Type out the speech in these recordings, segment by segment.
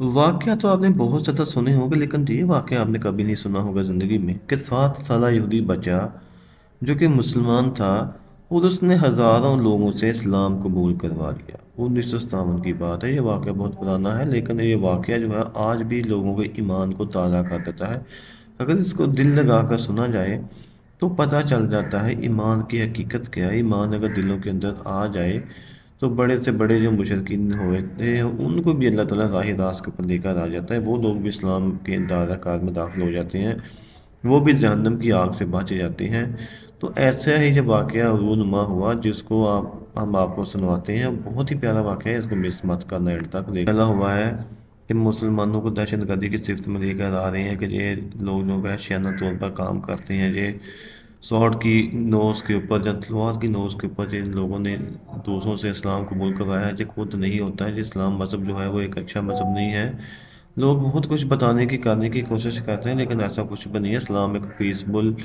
वाक़या तो आपने बहुत ज़्यादा सुने होंगे, लेकिन ये वाक़या आपने कभी नहीं सुना होगा ज़िंदगी में कि 7 साला यहूदी बच्चा जो कि मुसलमान था और उसने हज़ारों लोगों से इस्लाम कबूल करवा लिया। 1957 की बात है, ये वाक़या बहुत पुराना है, लेकिन ये वाक़या जो है आज भी लोगों के ईमान को ताज़ा कर देता है। अगर इसको दिल लगा कर सुना जाए तो पता चल जाता है ईमान की हकीकत क्या है। ईमान अगर दिलों के अंदर आ जाए तो बड़े से बड़े जो मुशरिकीन हुए थे उनको भी अल्लाह ताला राह रास्त के ऊपर लेकर आ जाता है। वो लोग भी इस्लाम के दायरा कार में दाखिल हो जाते हैं, वो भी जहन्नम की आग से बच जाते हैं। तो ऐसा ही जब वाक़या रूनुमा हुआ जिसको आप हम आपको सुनवाते हैं, बहुत ही प्यारा वाक़या है, इसको मिस मत करना एंड तक। फैला हुआ है कि मुसलमानों को दहशतगर्दी की सिफ्त में लेकर आ रहे हैं कि ये लोग जो वहशियाना तौर पर काम करते हैं, ये स्वॉर्ड की नोज़ के ऊपर या तलवार की नोज़ के ऊपर जिन लोगों ने दूसरों से इस्लाम कबूल करवाया है, ये खुद नहीं होता है। इस्लाम मज़हब जो है वो एक अच्छा मज़हब नहीं है। लोग बहुत कुछ बताने की करने की कोशिश करते हैं, लेकिन ऐसा कुछ भी नहीं है। इस्लाम एक पीसफुल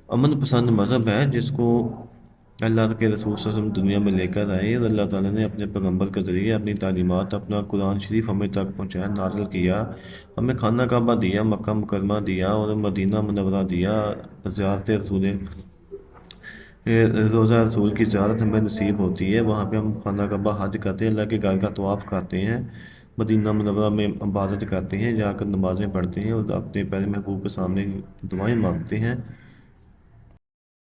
अमन पसंद मज़हब है जिसको अल्लाह के रसूल सल्लल्लाहु अलैहि वसल्लम दुनिया में लेकर आए और अल्लाह ताला ने अपने पैगम्बर के ज़रिए अपनी तालीमात अपना कुरान शरीफ हमें तक पहुँचाया, नाज़िल किया। हमें खाना काबा दिया, मक्का मुकरमा दिया और मदीना मुनव्वरा दिया। ज़ियारत रसूल रोज़ा रसूल की ज़ियारत हमें नसीब होती है, वहाँ पे हम खाना काबा हज करते हैं, अल्लाह के घर का तवाफ़ करते हैं, मदीना मुनव्वरा में इबादत करते हैं, जाकर नमाज़ें पढ़ते हैं और अपने प्यारे महबूब के सामने दुआएं मांगते हैं।